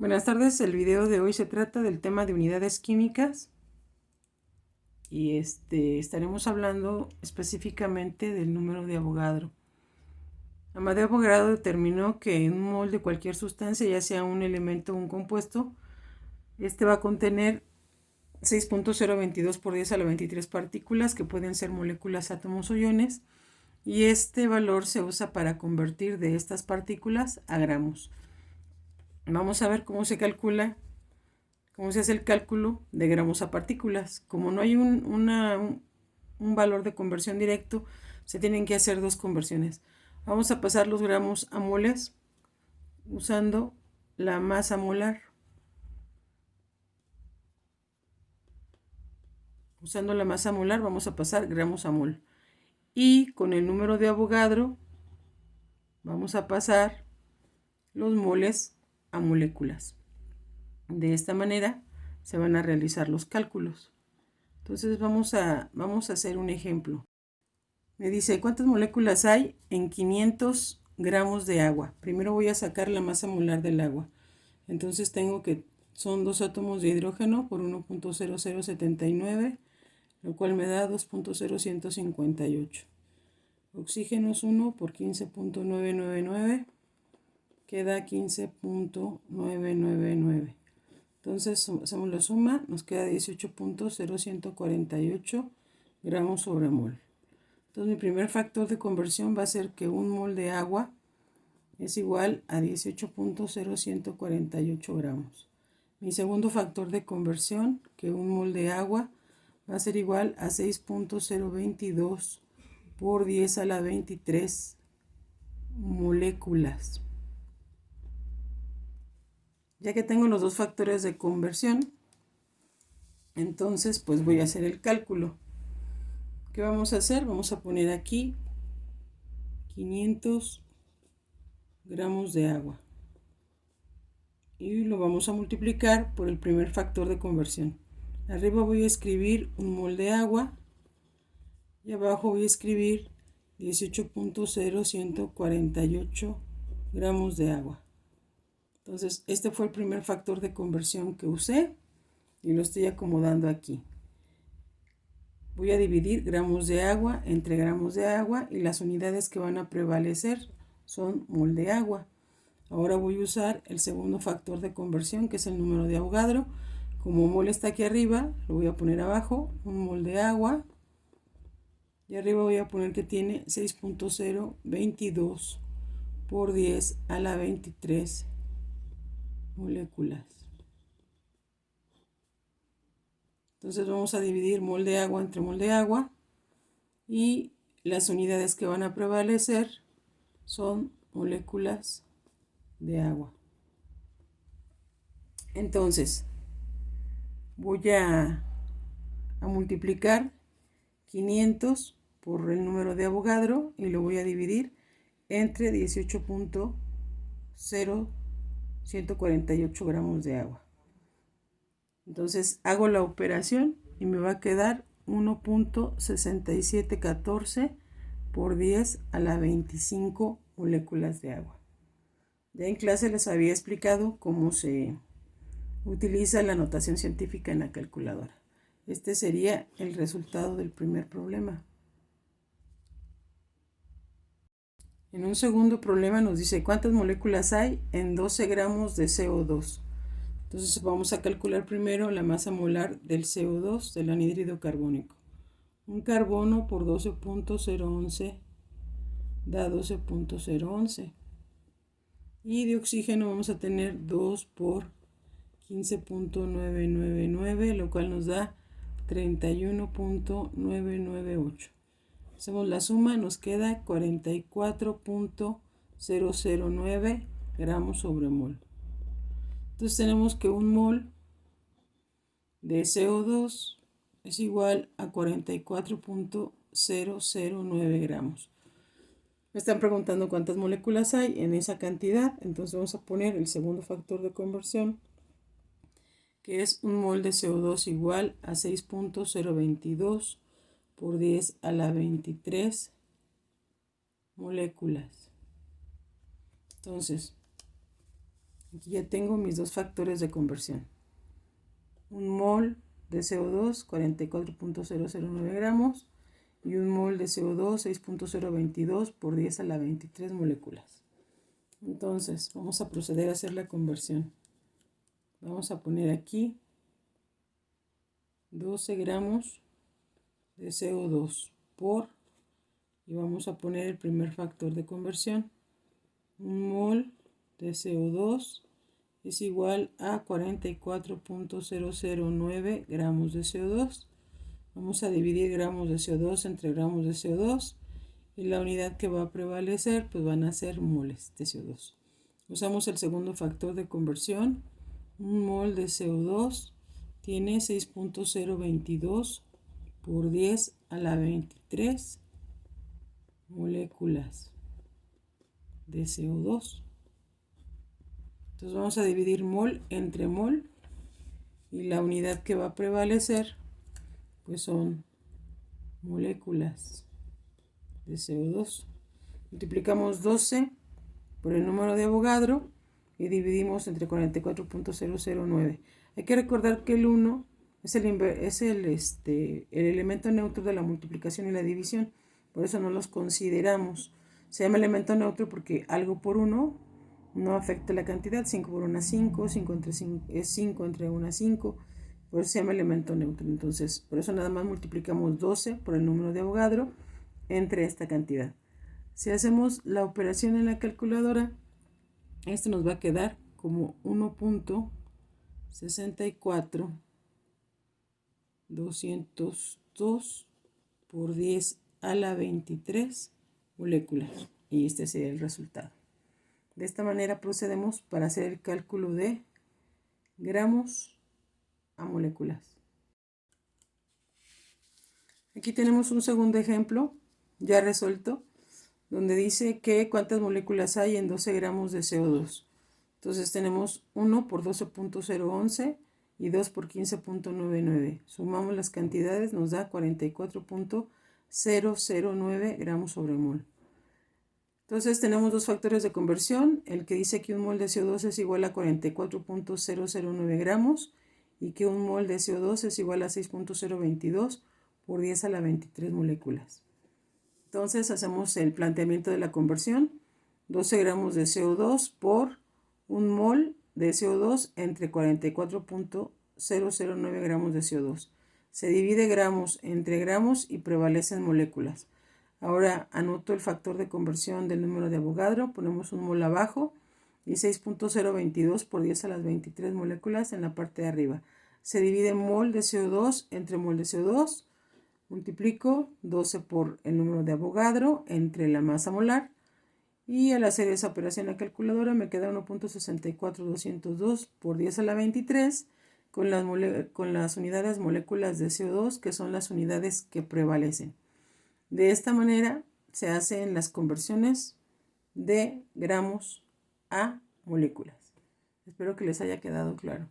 Buenas tardes, el video de hoy se trata del tema de unidades químicas y estaremos hablando específicamente del número de Avogadro. Amadeo Avogadro determinó que en un mol de cualquier sustancia, ya sea un elemento o un compuesto, va a contener 6.022 por 10 a la 23 partículas que pueden ser moléculas, átomos o iones, y este valor se usa para convertir de estas partículas a gramos. Vamos a ver cómo se calcula, cómo se hace el cálculo de gramos a partículas. Como no hay un valor de conversión directo, se tienen que hacer dos conversiones. Vamos a pasar los gramos a moles usando la masa molar. Usando la masa molar vamos a pasar gramos a mol. Y con el número de Avogadro vamos a pasar los moles a moléculas. De esta manera se van a realizar los cálculos. Entonces vamos a hacer un ejemplo. Me dice, ¿cuántas moléculas hay en 500 gramos de agua? Primero voy a sacar la masa molar del agua. Entonces tengo que son 2 átomos de hidrógeno por 1.0079, lo cual me da 2.0158. Oxígenos 1 por 15.999, queda 15.999. Entonces hacemos la suma, nos queda 18.0148 gramos sobre mol. Entonces mi primer factor de conversión va a ser que un mol de agua es igual a 18.0148 gramos. Mi segundo factor de conversión, que un mol de agua va a ser igual a 6.022 por 10 a la 23 moléculas. Ya que tengo los dos factores de conversión, entonces pues voy a hacer el cálculo. ¿Qué vamos a hacer? Vamos a poner aquí 500 gramos de agua y lo vamos a multiplicar por el primer factor de conversión. Arriba voy a escribir un mol de agua y abajo voy a escribir 18.0148 gramos de agua. Entonces este fue el primer factor de conversión que usé y lo estoy acomodando aquí. Voy a dividir gramos de agua entre gramos de agua y las unidades que van a prevalecer son mol de agua. Ahora voy a usar el segundo factor de conversión, que es el número de Avogadro. Como mol está aquí arriba, lo voy a poner abajo, un mol de agua. Y arriba voy a poner que tiene 6.022 por 10 a la 23 moléculas. Entonces vamos a dividir mol de agua entre mol de agua y las unidades que van a prevalecer son moléculas de agua. Entonces voy a multiplicar 500 por el número de Avogadro y lo voy a dividir entre 18.0148 gramos de agua. Entonces hago la operación y me va a quedar 1.6714 por 10 a la 25 moléculas de agua. Ya en clase les había explicado cómo se utiliza la notación científica en la calculadora. Este sería el resultado del primer problema. En un segundo problema nos dice cuántas moléculas hay en 12 gramos de CO2. Entonces vamos a calcular primero la masa molar del CO2, del anhídrido carbónico. Un carbono por 12.011 da 12.011. Y de oxígeno vamos a tener 2 por 15.999, lo cual nos da 31.998. Hacemos la suma, nos queda 44.009 gramos sobre mol. Entonces tenemos que un mol de CO2 es igual a 44.009 gramos. Me están preguntando cuántas moléculas hay en esa cantidad, entonces vamos a poner el segundo factor de conversión, que es un mol de CO2 igual a 6.022 por 10 a la 23 moléculas. Entonces, Aquí ya tengo mis dos factores de conversión. Un mol de CO2, 44.009 gramos, y un mol de CO2, 6.022 por 10 a la 23 moléculas. Entonces, vamos a proceder a hacer la conversión. Vamos a poner aquí 12 gramos de CO2 por, y vamos a poner el primer factor de conversión. Un mol de CO2 es igual a 44.009 gramos de CO2. Vamos a dividir gramos de CO2 entre gramos de CO2 y la unidad que va a prevalecer pues van a ser moles de CO2. Usamos el segundo factor de conversión. Un mol de CO2 tiene 6.022 por 10 a la 23 moléculas de CO2. Entonces vamos a dividir mol entre mol y la unidad que va a prevalecer pues son moléculas de CO2. Multiplicamos 12 por el número de Avogadro y dividimos entre 44.009. Hay que recordar que el 1 es el elemento neutro de la multiplicación y la división, por eso no los consideramos. Se llama elemento neutro porque algo por 1 no afecta la cantidad. 5 por 1 es 5, 5 entre 5 es 5 entre 1 es 5, por eso se llama elemento neutro. Entonces, por eso nada más multiplicamos 12 por el número de Avogadro entre esta cantidad. Si hacemos la operación en la calculadora, esto nos va a quedar como 1.64202 por 10 a la 23 moléculas. Y este sería el resultado. De esta manera procedemos para hacer el cálculo de gramos a moléculas. Aquí tenemos un segundo ejemplo ya resuelto, donde dice que cuántas moléculas hay en 12 gramos de CO2. Entonces tenemos 1 por 12.011 y 2 por 15.99. Sumamos las cantidades, nos da 44.009 gramos sobre mol. Entonces tenemos dos factores de conversión, el que dice que un mol de CO2 es igual a 44.009 gramos y que un mol de CO2 es igual a 6.022 por 10 a la 23 moléculas. Entonces hacemos el planteamiento de la conversión. 12 gramos de CO2 por un mol de CO2 entre 44.009 gramos de CO2. Se divide gramos entre gramos y prevalecen moléculas. Ahora anoto el factor de conversión del número de Avogadro. Ponemos un mol abajo y 6.022 por 10 a las 23 moléculas en la parte de arriba. Se divide mol de CO2 entre mol de CO2. Multiplico 12 por el número de Avogadro entre la masa molar y al hacer esa operación en la calculadora me queda 1.64202 por 10 a la 23 con las unidades moléculas de CO2 que son las unidades que prevalecen. De esta manera se hacen las conversiones de gramos a moléculas. Espero que les haya quedado claro.